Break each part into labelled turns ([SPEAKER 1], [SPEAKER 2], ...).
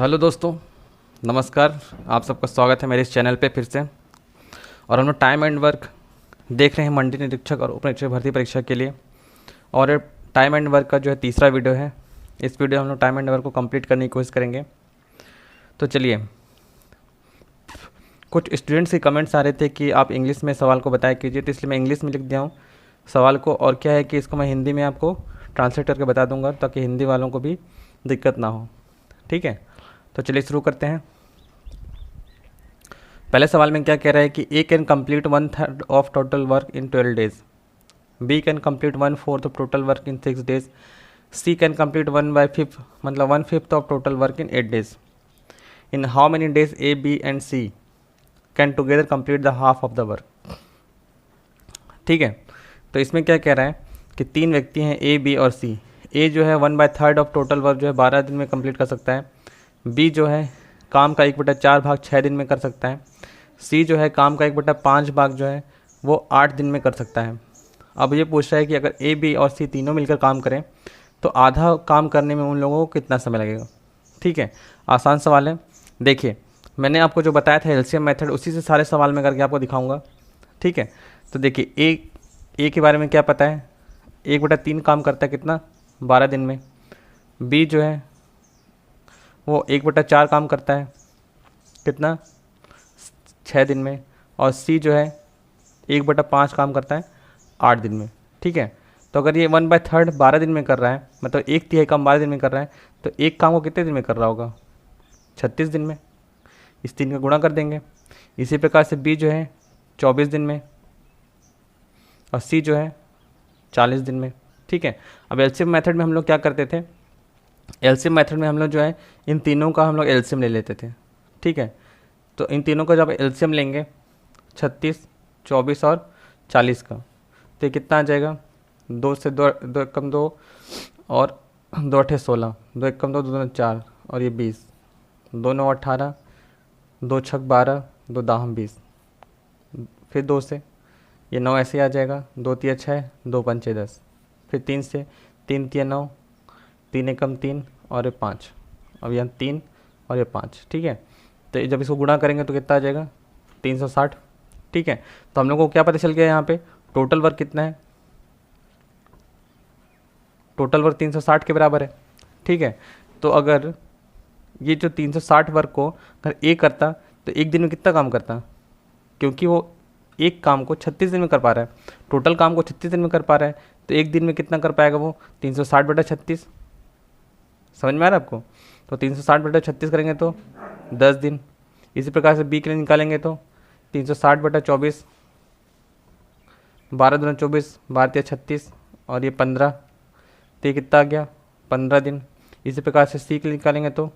[SPEAKER 1] Hello दोस्तों, नमस्कार। आप सबका स्वागत है मेरे इस चैनल पे फिर से। और हम लोग टाइम एंड वर्क देख रहे हैं मंडी निरीक्षक और उप निरीक्षक भर्ती परीक्षा के लिए। और ये टाइम एंड वर्क का जो है तीसरा वीडियो है। इस वीडियो हम लोग टाइम एंड वर्क को कंप्लीट करने की कोशिश करेंगे। तो चलिए, कुछ स्टूडेंट्स के कमेंट्स आ रहे थे कि आप इंग्लिश में सवाल को बताया कीजिए, तो इसलिए मैं इंग्लिश में लिख दिया हूँ सवाल को। और क्या है कि इसको मैं हिंदी में आपको ट्रांसलेट करके बता दूंगा ताकि हिंदी वालों को भी दिक्कत ना हो। ठीक है, तो चलिए शुरू करते हैं। पहले सवाल में क्या कह रहा है कि A can complete 1/3 of total work in 12 days, B can complete 1/4 of total work in 6 days, C can complete 1/5 मतलब 1/5 of total work in 8 days. In how many days A B and C can together complete the half of the work. ठीक है, तो इसमें क्या कह रहा है कि तीन व्यक्ति हैं ए बी और सी। ए जो है 1/3 ऑफ टोटल वर्क जो है 12 दिन में कंप्लीट कर सकता है। बी जो है काम का 1/4 भाग 6 दिन में कर सकता है। सी जो है काम का 1/5 भाग जो है वो 8 दिन में कर सकता है। अब ये पूछ रहा है कि अगर ए बी और सी तीनों मिलकर काम करें तो आधा काम करने में उन लोगों को कितना समय लगेगा। ठीक है, आसान सवाल है। देखिए, मैंने आपको जो बताया था एलसीएम मेथड, उसी से सारे सवाल में करके आपको दिखाऊंगा। ठीक है, तो देखिए ए के बारे में क्या पता है, 1/3 काम करता है कितना, 12 दिन में। बी जो है वो 1/4 काम करता है कितना, 6 दिन में। और सी जो है 1/5 काम करता है 8 दिन में। ठीक है, तो अगर ये 1/3 12 दिन में कर रहा है, मतलब 1/3 काम 12 दिन में कर रहा है, तो एक काम को कितने दिन में कर रहा होगा, 36 दिन में। इस 3 का गुणा कर देंगे। इसी प्रकार से बी जो है 24 दिन में और सी जो है 40 दिन में। ठीक है, अब एलसीएम मेथड में हम लोग क्या करते थे, एलसीएम मेथड में हम लोग जो है इन तीनों का हम लोग एलसीएम ले लेते थे। ठीक है, तो इन तीनों का जब एलसीएम लेंगे 36, 24 और 40 का, तो ये कितना आ जाएगा, 2 से 2 2 एकम 2 और 2 8 16, 2 एकम 2 2 2 4 और ये 20, 2 9 18, 2 6 12, 2 दाहम 20, फिर 2 से ये 9 ऐसे आ जाएगा, 2 3 6, 2 5 10, फिर 3 से 3 3 9, 3 एकम 3 और ये 5, अब यहाँ 3 और ये 5। ठीक है, तो जब इसको गुणा करेंगे तो कितना आ जाएगा, 360। ठीक है, तो हम लोग को क्या पता चल गया यहाँ पे टोटल वर्क कितना है, टोटल वर्क 360 के बराबर है। ठीक है, तो अगर ये जो 360 वर्क को अगर ए करता तो एक दिन में कितना काम करता, क्योंकि वो एक काम को 36 दिन में कर पा रहा है, टोटल काम को 36 दिन में कर पा रहा है, तो एक दिन में कितना कर पाएगा वो, 360/36। समझ में आ रहा है आपको, तो 360/36 करेंगे तो 10 दिन। इसी प्रकार से बी के लिए निकालेंगे तो 360/24, 12 दूना 24, 12 36 और ये 15, तो ये कितना आ गया, 15 दिन। इसी प्रकार से सी के लिए निकालेंगे तो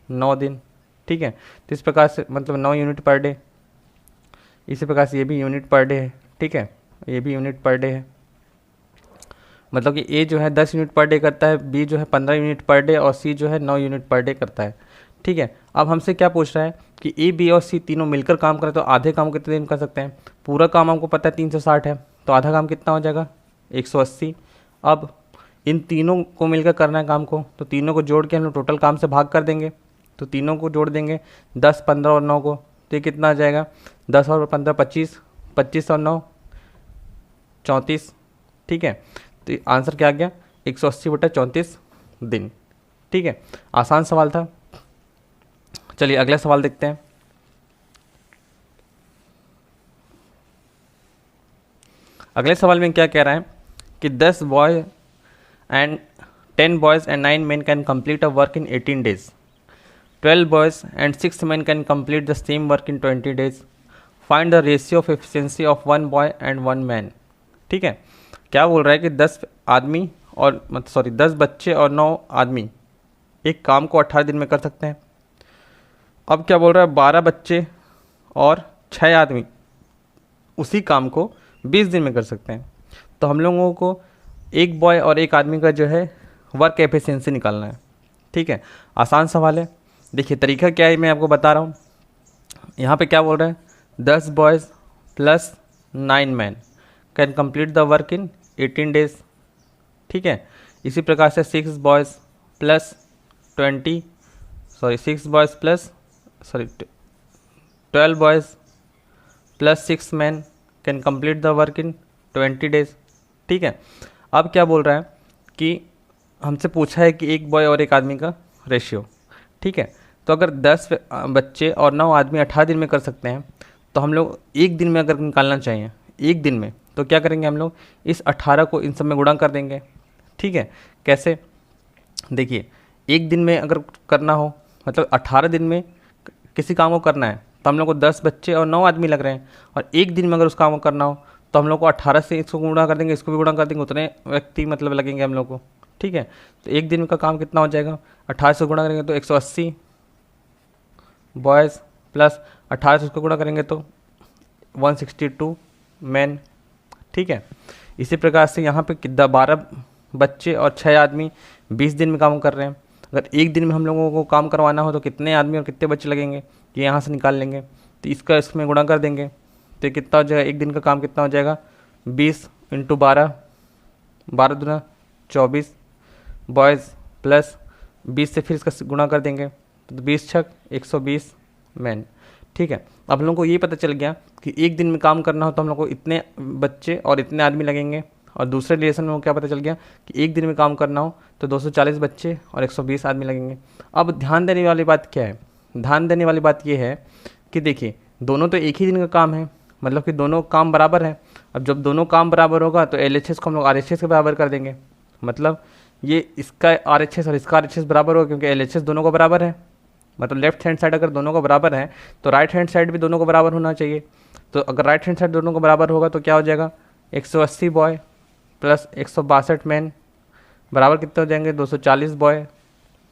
[SPEAKER 1] 9 दिन। ठीक है, तो इस प्रकार से मतलब 9 यूनिट पर डे। इसी प्रकार से ये भी यूनिट पर डे है। ठीक है, ये भी यूनिट पर डे है, मतलब कि ए जो है 10 यूनिट पर डे करता है, बी जो है 15 यूनिट पर डे और सी जो है 9 यूनिट पर डे करता है। ठीक है, अब हमसे क्या पूछ रहा है कि ए बी और सी तीनों मिलकर काम करें तो आधे काम कितने दिन कर सकते हैं। पूरा काम हमको पता है 360 है, तो आधा काम कितना हो जाएगा, 180। अब इन तीनों को मिलकर करना है काम को, तो तीनों को जोड़ के हम लोग टोटल काम से भाग कर देंगे। तो तीनों को जोड़ देंगे 10, 15 और 9 को, तो ये कितना आ जाएगा, 10 और 15 25, 25 और 9 34। ठीक है, तो आंसर क्या आ गया, 180/34 दिन। ठीक है, आसान सवाल था। चलिए अगला सवाल देखते हैं। अगले सवाल में क्या कह रहा है कि 10 boy and 10 boys and 9 men can complete a work in 18 days, 12 boys and 6 men can complete the same work in 20 days. Find the ratio of efficiency of 1 boy and 1 man. ठीक है, क्या बोल रहा है कि 10 आदमी और 10 बच्चे और 9 आदमी एक काम को 18 दिन में कर सकते हैं। अब क्या बोल रहा है, 12 बच्चे और 6 आदमी उसी काम को 20 दिन में कर सकते हैं। तो हम लोगों को एक बॉय और एक आदमी का जो है वर्क एफिशिएंसी निकालना है। ठीक है, आसान सवाल है। देखिए तरीका क्या है मैं आपको बता रहा हूँ। यहाँ पे क्या बोल रहे हैं, 10 boys plus 9 man can complete the work in 18 days. ठीक है, इसी प्रकार से 6 boys plus 20 sorry 6 boys plus 12 boys plus 6 man can complete the work in 20 days. ठीक है, अब क्या बोल रहा है कि हमसे पूछा है कि एक बॉय और एक आदमी का रेशियो। ठीक है, तो अगर 10 बच्चे और 9 आदमी 18 दिन में कर सकते हैं, तो हम लोग एक दिन में अगर निकालना चाहिए एक दिन में, तो क्या करेंगे हम लोग, इस 18 को इन सब में गुणा कर देंगे। ठीक है, कैसे, देखिए एक दिन में अगर करना हो, मतलब 18 दिन में किसी काम को करना है, तो हम लोग को 10 बच्चे और 9 आदमी लग रहे हैं, और एक दिन में अगर उस काम को करना हो तो हम लोग को 18 से इसको गुणा कर देंगे, इसको भी गुणा कर देंगे, उतने व्यक्ति मतलब लगेंगे हम लोग को। ठीक है, तो एक दिन का काम कितना हो जाएगा, 18 से गुणा करेंगे तो 180 बॉयज़ प्लस 18 से उसको गुणा करेंगे तो 162 मैन। ठीक है, इसी प्रकार से यहाँ पे 12 बच्चे और 6 आदमी 20 दिन में काम कर रहे हैं। अगर एक दिन में हम लोगों को काम करवाना हो तो कितने आदमी और कितने बच्चे लगेंगे, ये यहाँ से निकाल लेंगे, तो इसका इसमें गुणा कर देंगे, तो कितना हो जाएगा, एक दिन का काम कितना हो जाएगा, 20 इंटू 12, 12 दूना 24 बॉयज़ प्लस 20 से फिर इसका गुणा कर देंगे, तो 20 छक 120 मैन। ठीक है, अब हम लोग को ये पता चल गया कि एक दिन में काम करना हो तो हम लोग को इतने बच्चे और इतने आदमी लगेंगे, और दूसरे रिलेशन में क्या पता चल गया कि एक दिन में काम करना हो तो 240 बच्चे और 120 आदमी लगेंगे। अब ध्यान देने वाली बात क्या है, ध्यान देने वाली बात ये है कि देखिए दोनों तो एक ही दिन का काम है, मतलब कि दोनों काम बराबर है। अब जब दोनों काम बराबर होगा तो LHS को हम लोग RHS के बराबर कर देंगे, मतलब ये इसका RHS और इसका RHS बराबर होगा, क्योंकि LHS दोनों को बराबर है। मतलब लेफ्ट हैंड साइड अगर दोनों को बराबर है तो राइट हैंड साइड भी दोनों को बराबर होना चाहिए। तो अगर राइट हैंड साइड दोनों को बराबर होगा तो क्या हो जाएगा, 180 बॉय प्लस 162 मैन बराबर कितने हो जाएंगे, 240 बॉय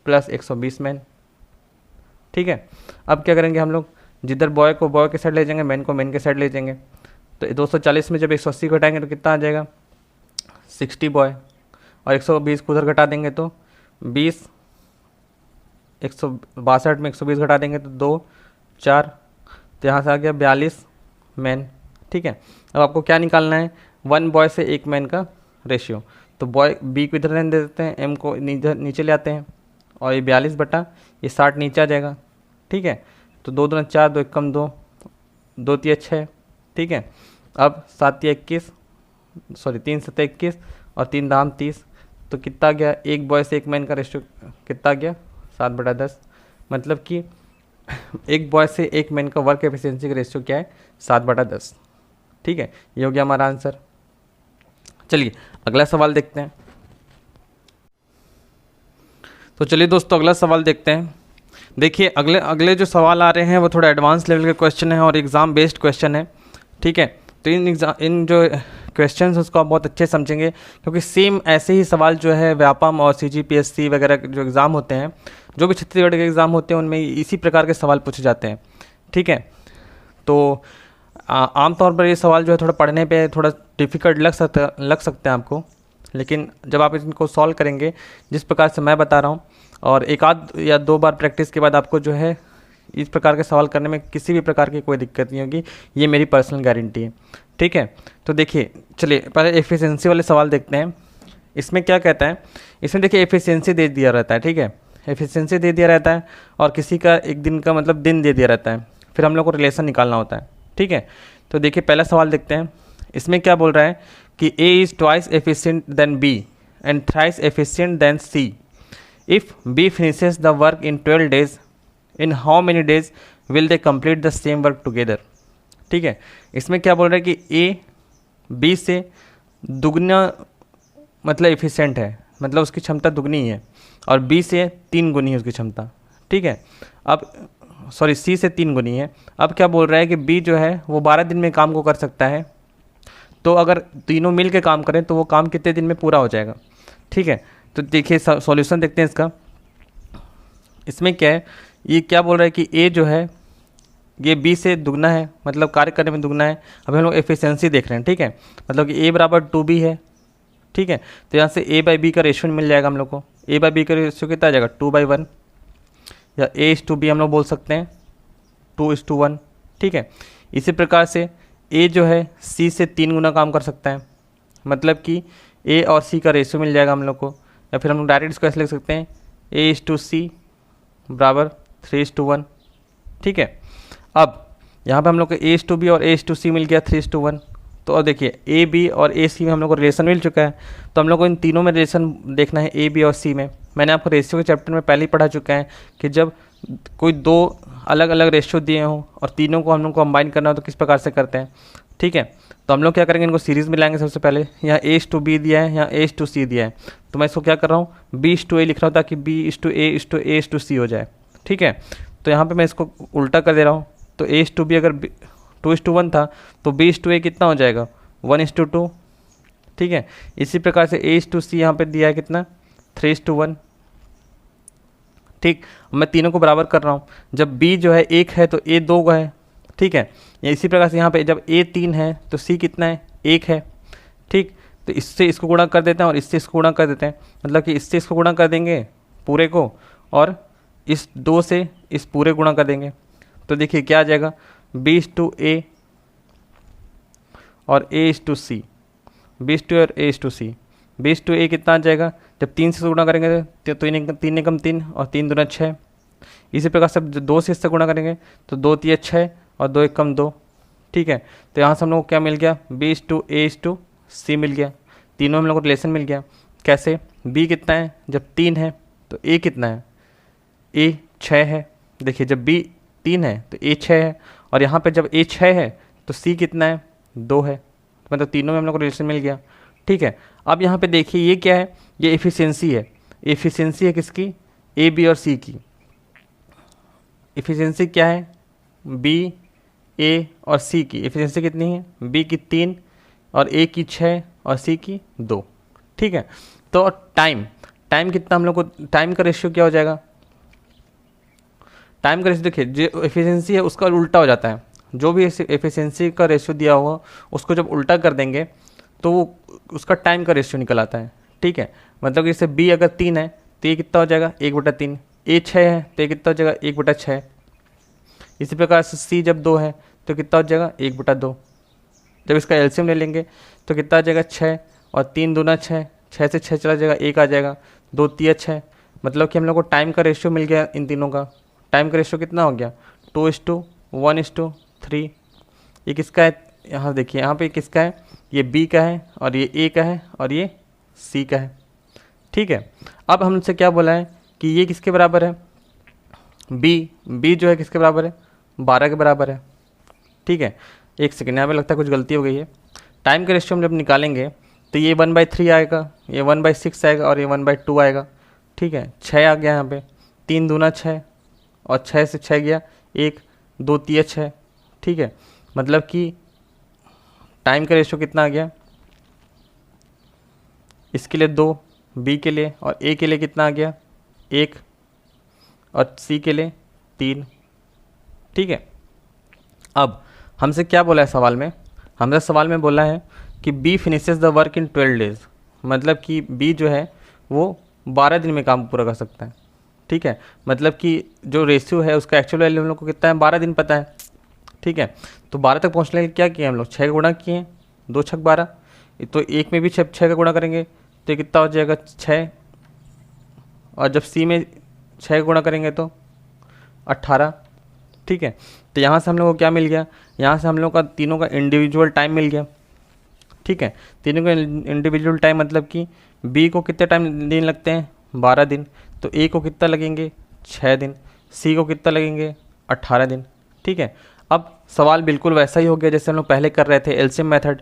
[SPEAKER 1] प्लस 120 मैन। ठीक है, अब क्या करेंगे हम लोग, जिधर बॉय को बॉय के साइड ले जाएंगे, मैन को मैन के साइड ले जाएंगे, तो 240 में जब 180 घटाएंगे तो कितना आ जाएगा, 60 बॉय, और 120 को उधर घटा देंगे तो 20, 162 में 120 घटा देंगे तो 2 4, तो यहाँ से आ गया 42 मैन। ठीक है, अब आपको क्या निकालना है, 1 बॉय से 1 मैन का रेशियो। तो बॉय बी को इधर रहने दे देते हैं, एम को नीचे ले आते हैं, और ये 42 बटा ये 60 नीचे आ जाएगा। ठीक है, तो 2 दूना 4, 2 एकम 2, 2 तिया 6। ठीक है, अब 7 तिया 21, सॉरी 3 7 21 और 3 दाम 30, तो कितना गया, एक बॉय से 1 मैन का रेशियो कितना गया, 7/10। मतलब कि एक बॉय से 1 मैन का वर्क एफिशिएंसी का रेशियो क्या है, 7/10। ठीक है, ये हो गया हमारा आंसर। चलिए अगला सवाल देखते हैं। तो चलिए दोस्तों अगला सवाल देखते हैं। देखिए अगले जो सवाल आ रहे हैं वो थोड़ा एडवांस लेवल के क्वेश्चन है और एग्ज़ाम बेस्ड क्वेश्चन है। ठीक है, तो इन जो क्वेश्चन उसको आप बहुत अच्छे समझेंगे, क्योंकि सेम ऐसे ही सवाल जो है व्यापम और CGPSC वगैरह जो एग्ज़ाम होते हैं, जो भी छत्तीसगढ़ के एग्ज़ाम होते हैं उनमें इसी प्रकार के सवाल पूछे जाते हैं। ठीक है, तो आमतौर पर ये सवाल जो है थोड़ा पढ़ने पे थोड़ा डिफ़िकल्ट लग सकते हैं आपको, लेकिन जब आप इनको सॉल्व करेंगे जिस प्रकार से मैं बता रहा हूँ, और एक आध या 2 बार प्रैक्टिस के बाद आपको जो है इस प्रकार के सवाल करने में किसी भी प्रकार की कोई दिक्कत नहीं होगी, ये मेरी पर्सनल गारंटी है। ठीक है, तो देखिए चलिए पहले एफिशिएंसी वाले सवाल देखते हैं। इसमें क्या कहता है, इसमें देखिए एफिशिएंसी दे दिया रहता है। ठीक है, एफिशिएंसी दे दिया रहता है और किसी का एक दिन का मतलब दिन दे दिया रहता है, फिर हम लोग को रिलेशन निकालना होता है। ठीक है, तो देखिए पहला सवाल देखते हैं। इसमें क्या बोल रहा है कि A is twice efficient then B and thrice efficient then C। If B finishes the work in 12 days, in how many days will they complete the same work together. ठीक है, इसमें क्या बोल रहा है कि A B से दुगना मतलब एफिशिएंट है, मतलब उसकी क्षमता दुगनी है, और B से 3 गुनी है उसकी क्षमता। ठीक है, अब सॉरी C से 3 गुनी है। अब क्या बोल रहा है कि B जो है वो 12 दिन में काम को कर सकता है, तो अगर तीनों मिल के काम करें तो वो काम कितने दिन में पूरा हो जाएगा। ठीक है, तो देखिए सॉल्यूशन देखते हैं इसका। इसमें क्या है, ये क्या बोल रहा है कि A जो है ये B से दुगना है, मतलब कार्य करने में दुगना है। अभी हम लोग एफिशिएंसी देख रहे हैं। ठीक है, मतलब कि A बराबर 2B है। ठीक है, तो यहाँ से A/B का रेशियो मिल जाएगा हम लोग को। A/B का रेशियो कितना आ जाएगा, 2/1, या A/B हम लोग बोल सकते हैं 2:1। ठीक है, इसी प्रकार से A जो है C से 3 गुना काम कर सकता है, मतलब कि A और C का रेशियो मिल जाएगा हम लोग को, या फिर हम लोग डायरेक्ट इसको ऐसे लिख सकते हैं A/C बराबर 3:1। ठीक है, अब यहाँ पे हम लोग को A:B और A:C मिल गया 3:1। तो अब देखिए ए बी और ए सी में हम लोग को रिलेशन मिल चुका है, तो हम लोग को इन तीनों में रिलेशन देखना है ए बी और सी में। मैंने आपको रेशियो के चैप्टर में पहले ही पढ़ा चुका है कि जब कोई दो अलग अलग रेशियो दिए हों और तीनों को हम लोग को कंबाइन करना हो तो किस प्रकार से करते हैं। ठीक है, तो हम लोग क्या करेंगे, इनको सीरीज़ में लाएंगे। सबसे पहले यहाँ A:B दिया है, यहाँ A:C दिया है, तो मैं इसको क्या कर रहा हूँ B:A लिख रहा हूँ ताकि B:A:A:C हो जाए। ठीक है, तो यहाँ पे मैं इसको उल्टा कर दे रहा हूँ, तो A:B अगर 2:1 था तो B:A कितना हो जाएगा 1:2। ठीक है, इसी प्रकार से A:C यहाँ पे दिया है कितना 3:1। ठीक, मैं तीनों को बराबर कर रहा हूँ, जब B जो है 1 है तो A 2 का है। ठीक है, या इसी प्रकार से यहाँ पे जब A 3 है तो C कितना है 1 है। ठीक, तो इससे इसको गुणा कर देते हैं और इससे इसको गुणा कर देते हैं, मतलब कि इससे इसको गुणा कर देंगे पूरे को और इस 2 से इस पूरे गुणा कर देंगे। तो देखिए क्या आ जाएगा B:A और A:C, B:2 और A:C। B:A कितना आ जाएगा, जब 3 से गुणा करेंगे तो 3 एकम 3 और 3 दूना 6। इसी प्रकार से 2 से इससे गुणा करेंगे तो 2 3 6 और 2 एकम 2। ठीक है, तो यहाँ से हम लोग को क्या मिल गया B:A:C मिल गया, तीनों हम लोग को रिलेशन मिल गया। कैसे, B कितना है जब 3 है तो A कितना है, A 6 है। देखिए जब B 3 है तो A 6 है, और यहाँ पे जब A 6 है तो C कितना है 2 है, मतलब तीनों में हम लोग को रिलेशन मिल गया। ठीक है, अब यहाँ पे देखिए ये क्या है, ये एफिशिएंसी है। एफिशिएंसी है किसकी, ए बी और सी की। एफिशिएंसी क्या है, बी ए और सी की एफिशिएंसी कितनी है, बी की 3 और ए की 6 और सी की 2। ठीक है, तो टाइम कितना हम लोग को, टाइम का रेशियो क्या हो जाएगा, टाइम का रेशियो देखिए जो एफिशिएंसी है उसका उल्टा हो जाता है। जो भी एफिशिएंसी का रेशियो दिया हुआ उसको जब उल्टा कर देंगे तो वो उसका टाइम का रेशियो निकल आता है। ठीक है, मतलब कि जैसे बी अगर 3 है तो ये कितना हो जाएगा 1/3, ए 6 है तो ये कितना हो जाएगा 1/6। इसी प्रकार से सी जब 2 है तो कितना हो जाएगा 1/2। जब इसका एलसीएम ले लेंगे तो कितना आ जाएगा 6 और 3 दूना 6, 6 से 6 चला जाएगा 1 आ जाएगा, 2 3 6। मतलब कि हम लोग को टाइम का रेशियो मिल गया इन तीनों का। टाइम का रेशियो कितना हो गया 2:1:3। ये किसका है, यहाँ देखिए यहाँ पे किसका है, ये बी का है और ये ए का है और ये सी का है। ठीक है, अब हमसे क्या बोला है कि ये किसके बराबर है, बी जो है किसके बराबर है 12 के बराबर है। ठीक है, एक सेकेंड यहाँ पे लगता है कुछ गलती हो गई है। टाइम का रेशियो हम जब निकालेंगे तो ये 1/3 आएगा, ये 1/6 आएगा और ये 1/2 आएगा। ठीक है, 6 आ गया यहाँ पे, 3 दूना 6 और 6 से 6 गया 1, 2 3 6। ठीक है, मतलब कि टाइम का रेशियो कितना आ गया, इसके लिए 2, बी के लिए और ए के लिए कितना आ गया 1 और सी के लिए 3। ठीक है, अब हमसे क्या बोला है सवाल में, हमसे सवाल में बोला है कि B finishes the work in 12 days, मतलब कि बी जो है वो 12 दिन में काम पूरा कर सकता है। ठीक है, मतलब कि जो रेशियो है उसका एक्चुअल वैल्यू हम लोग को कितना है 12 दिन पता है। ठीक है, तो 12 तक पहुँचने के लिए क्या किया हम लोग 6 का गुणा किए हैं, 2 6 12, तो एक में भी 6 का गुणा करेंगे तो ये कितना हो जाएगा 6, और जब सी में 6 का गुणा करेंगे तो 18। ठीक है, तो यहाँ से हम लोग को क्या मिल गया, यहाँ से हम लोग का तीनों का इंडिविजुअल टाइम मिल गया। ठीक है, तीनों का इंडिविजुअल टाइम मतलब कि बी को कितने टाइम दिन लगते हैं 12 दिन, तो ए को कितना लगेंगे 6 दिन, सी को कितना लगेंगे 18 दिन। ठीक है, अब सवाल बिल्कुल वैसा ही हो गया जैसे हम लोग पहले कर रहे थे एलसीएम मेथड।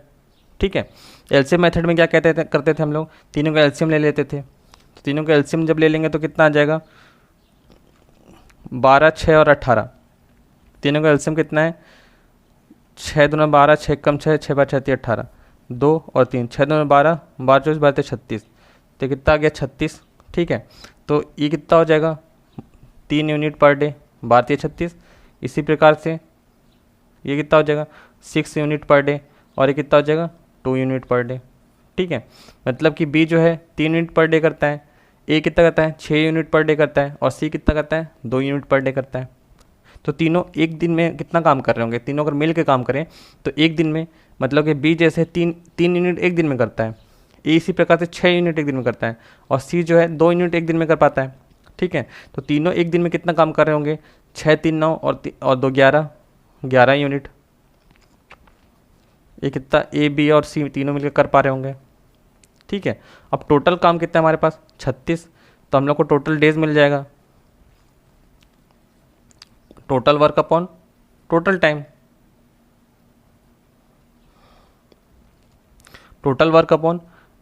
[SPEAKER 1] ठीक है, एलसीएम मेथड में क्या करते थे हम लोग, तीनों का एलसीएम ले लेते थे। तो तीनों का एलसीएम जब ले लेंगे तो कितना आ जाएगा 12 6 और 18। तीनों का एलसीएम कितना है 6 दूना 12, 6 कम 6, 6 बार 36 18, 2 और 3, 6 दूना 12, 12 24 12 36, तो कितना आ गया 36। ठीक है, तो ये कितना हो जाएगा 3 यूनिट पर डे, 12 36। इसी प्रकार से ये कितना हो जाएगा 6 यूनिट पर डे और ये कितना हो जाएगा 2 यूनिट पर डे। ठीक है, मतलब कि बी जो है 3 यूनिट पर डे करता है, ए कितना करता है 6 यूनिट पर डे करता है और सी कितना करता है 2 यूनिट पर डे करता है। तो तीनों एक दिन में कितना काम कर रहे होंगे, तीनों अगर मिल के काम करें तो एक दिन में, मतलब कि बी जैसे 3 यूनिट एक दिन में करता है, ए इसी प्रकार से 6 यूनिट एक दिन में करता है और सी जो है 2 यूनिट एक दिन में कर पाता है। ठीक है। तो तीनों एक दिन में कितना काम कर रहे होंगे, 6 3 9 और 2 11, 11 यूनिट। ये कितना, ए बी और सी तीनों मिलकर कर पा रहे होंगे, ठीक है। अब टोटल काम कितना है हमारे पास, 36। तो हम लोग को टोटल डेज मिल जाएगा, total work upon total time, total work upon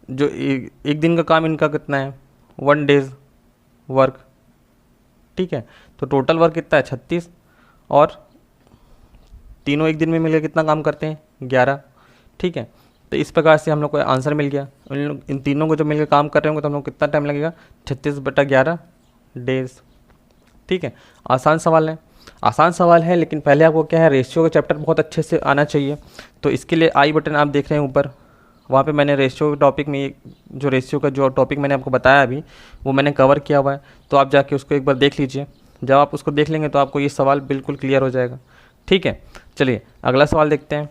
[SPEAKER 1] जो एक दिन का काम इनका कितना है, 1 डेज वर्क, ठीक है। तो टोटल वर्क कितना है, 36, और तीनों एक दिन में मिलकर कितना काम करते हैं, 11, ठीक है। तो इस प्रकार से हम लोग को आंसर मिल गया। इन तीनों को जो मिलकर काम कर रहे होंगे तो हम लोग कितना टाइम लगेगा, 36/11 डेज, ठीक है। आसान सवाल है, आसान सवाल है, लेकिन पहले आपको क्या है, रेशियो का चैप्टर बहुत अच्छे से आना चाहिए। तो इसके लिए आई बटन आप देख रहे हैं ऊपर, वहाँ पे मैंने रेशियो टॉपिक में जो रेशियो का जो टॉपिक मैंने आपको बताया अभी, वो मैंने कवर किया हुआ है। तो आप जाके उसको एक बार देख लीजिए। जब आप उसको देख लेंगे तो आपको ये सवाल बिल्कुल क्लियर हो जाएगा, ठीक है। चलिए अगला सवाल देखते हैं।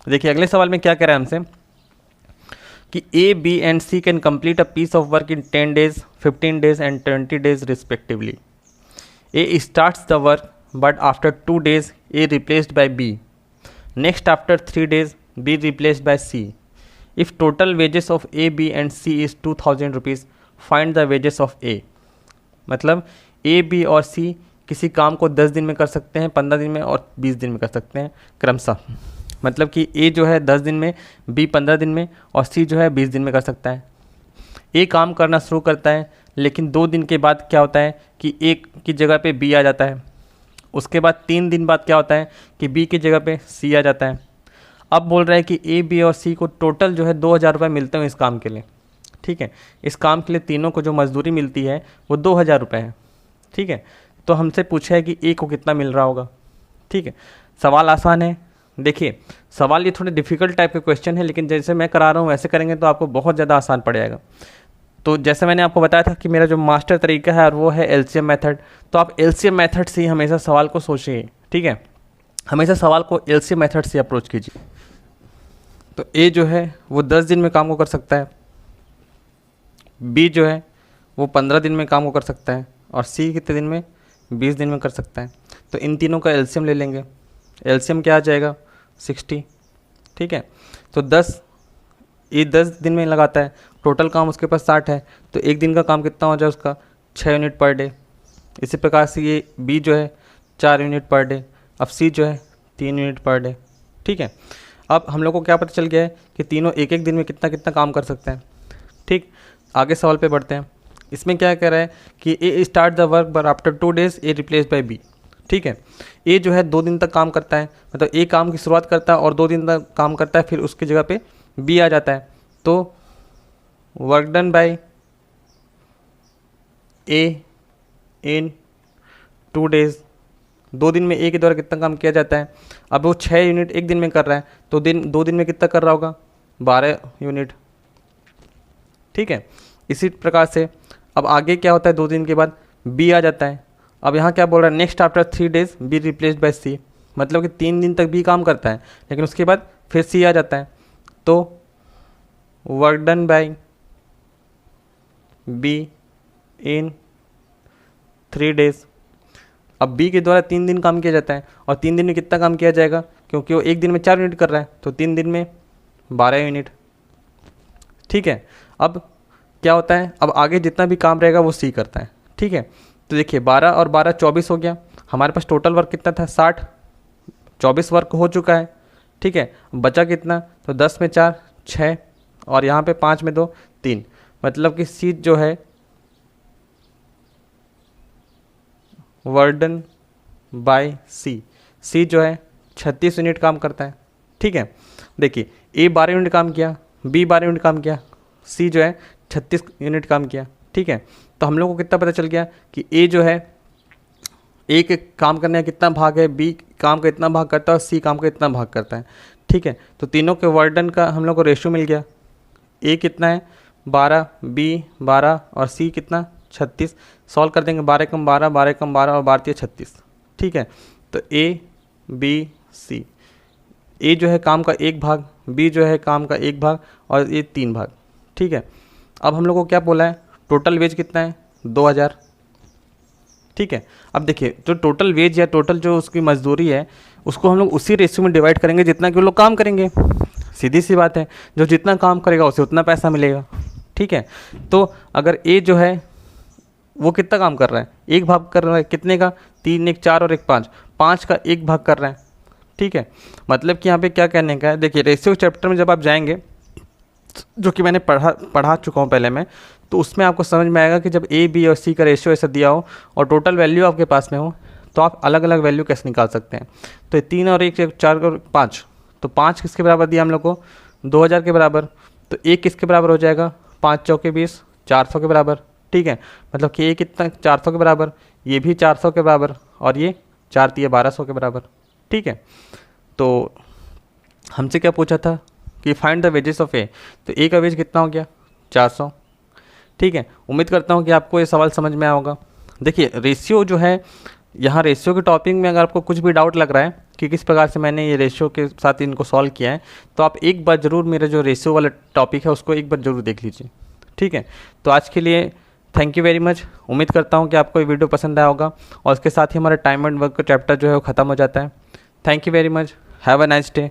[SPEAKER 1] देखिए अगले सवाल में क्या कह रहा है हमसे कि A B and C can complete a piece of work in 10 days, 15 days and 20 days respectively. A starts the work but after 2 days A replaced by B, next after 3 days B replaced by C. If total wages of A B and C is 2000 rupees, find the wages of A. मतलब A B और सी किसी काम को 10 दिन में कर सकते हैं, 15 दिन में और 20 दिन में कर सकते हैं क्रमशः। मतलब कि ए जो है 10 दिन में, बी 15 दिन में और सी जो है 20 दिन में कर सकता है। ए काम करना शुरू करता है, लेकिन 2 दिन के बाद क्या होता है कि ए की जगह पे बी आ जाता है। उसके बाद 3 दिन बाद क्या होता है कि बी की जगह पे सी आ जाता है। अब बोल रहा है कि ए बी और सी को टोटल जो है 2000 रुपये मिलते हैं इस काम के लिए, ठीक है। इस काम के लिए तीनों को जो मजदूरी मिलती है वो 2000 रुपये है, ठीक है। तो हमसे पूछा है कि ए को कितना मिल रहा होगा, ठीक है। सवाल आसान है। देखिए सवाल ये थोड़े डिफ़िकल्ट टाइप के क्वेश्चन है, लेकिन जैसे मैं करा रहा हूँ वैसे करेंगे तो आपको बहुत ज़्यादा आसान पड़ जाएगा। तो जैसे मैंने आपको बताया था कि मेरा जो मास्टर तरीका है और वो है एलसीएम मेथड, तो आप एलसीएम मेथड से ही हमेशा सवाल को सोचिए, ठीक है। हमेशा सवाल को एलसीएम मेथड से अप्रोच कीजिए। तो ए जो है वो 10 दिन में काम को कर सकता है, बी जो है वो 15 दिन में काम को कर सकता है, और सी कितने दिन में, 20 दिन में कर सकता है। तो इन तीनों का एलसीएम ले लेंगे। एलसीएम क्या आ जाएगा, 60, ठीक है। तो 10 दिन में लगाता है, टोटल काम उसके पास 60 है, तो एक दिन का काम कितना हो जाए उसका, 6 यूनिट पर डे। इसी प्रकार से ये बी जो है 4 यूनिट पर डे, अब सी जो है 3 यूनिट पर डे, ठीक है। अब हम लोग को क्या पता चल गया है कि तीनों एक एक दिन में कितना कितना काम कर सकते हैं, ठीक। आगे सवाल पे बढ़ते हैं। इसमें क्या कह रहा है कि A start the work but after 2 days A replace by B, ठीक है। ए जो है 2 दिन तक काम करता है, मतलब ए काम की शुरुआत करता है और 2 दिन तक काम करता है, फिर उसकी जगह पे बी आ जाता है। तो work done by A in 2 days, 2 दिन में ए के द्वारा कितना काम किया जाता है। अब वो 6 यूनिट एक दिन में कर रहा है, तो 2 दिन में कितना कर रहा होगा, 12 यूनिट, ठीक है। इसी प्रकार से अब आगे क्या होता है, 2 दिन के बाद बी आ जाता है। अब यहाँ क्या बोल रहा है, next after 3 days B replaced by C, मतलब कि 3 दिन तक बी काम करता है, लेकिन उसके बाद फिर सी आ जाता है। तो work done by be in 3 days. अब बी के द्वारा 3 दिन काम किया जाता है, और 3 दिन में कितना काम किया जाएगा, क्योंकि वो एक दिन में 4 यूनिट कर रहा है, तो 3 दिन में 12 यूनिट, ठीक है। अब क्या होता है, अब आगे जितना भी काम रहेगा वो सी करता है, ठीक है। तो देखिए 12 और 12 24 हो गया। हमारे पास टोटल वर्क कितना था, 60, 24 वर्क हो चुका है, ठीक है। बचा कितना, तो 10 में 4 6, और यहाँ पे 5 में 2 3, मतलब कि सी जो है वर्क डन बाय सी जो है 36 यूनिट काम करता है, ठीक है। देखिए ए 12 यूनिट काम किया, बी 12 यूनिट काम किया, सी जो है 36 यूनिट काम किया, ठीक है। तो हम लोग को कितना पता चल गया कि ए जो है, ए के काम करने का कितना भाग है, बी काम का इतना भाग करता है और सी काम का इतना भाग करता है, ठीक है। तो तीनों के वर्क डन का हम लोग को रेशियो मिल गया। ए कितना है 12, बी 12 और सी कितना 36। सॉल्व कर देंगे, 12 कम 12, 12 कम 12 और 12 36, ठीक है। तो ए बी सी ए जो है काम का 1 भाग, बी जो है काम का 1 भाग और ये 3 भाग। ठीक है, अब हम लोग को क्या बोला है, टोटल वेज कितना है 2000। ठीक है, अब देखिए जो टोटल वेज या टोटल जो उसकी मजदूरी है उसको हम लोग उसी रेशियो में डिवाइड करेंगे जितना कि वो लोग काम करेंगे। सीधी सी बात है, जो जितना काम करेगा उसे उतना पैसा मिलेगा। ठीक है, तो अगर ए जो है वो कितना काम कर रहा है, 1 भाग कर रहा है, कितने का, 3 1 4 और 1 5, 5 का 1 भाग कर रहा है। ठीक है, मतलब कि यहाँ पे क्या कहने का है, देखिए रेशियो चैप्टर में जब आप जाएंगे, जो कि मैंने पढ़ा चुका हूँ पहले में, तो उसमें आपको समझ में आएगा कि जब ए बी और सी का रेशियो ऐसा दिया हो और टोटल वैल्यू आपके पास में हो तो आप अलग अलग वैल्यू कैसे निकाल सकते हैं। तो 3 और 1 4 और 5, तो 5 किसके बराबर दिया हम लोग को, 2000 के बराबर। तो 1 किसके बराबर हो जाएगा, 5 चौके 20, 400 के बराबर। ठीक है, मतलब कि ये कितना 400 के बराबर, ये भी 400 के बराबर और ये 4 3 1200 के बराबर। ठीक है, तो हमसे क्या पूछा था कि फाइंड द वेजेस ऑफ ए, तो ए का वेज कितना हो गया 400। ठीक है, उम्मीद करता हूँ कि आपको ये सवाल समझ में आया होगा। देखिए रेशियो जो है, यहाँ रेशियो के टॉपिक में अगर आपको कुछ भी डाउट लग रहा है कि किस प्रकार से मैंने ये रेशियो के साथ इनको सॉल्व किया है, तो आप एक बार ज़रूर मेरा जो रेशियो वाला टॉपिक है उसको एक बार ज़रूर देख लीजिए। ठीक है, तो आज के लिए थैंक यू वेरी मच। उम्मीद करता हूँ कि आपको ये वीडियो पसंद आया होगा और उसके साथ ही हमारा टाइम एंड वर्क का चैप्टर जो है वो ख़त्म हो जाता है। Thank you very much, have a nice day.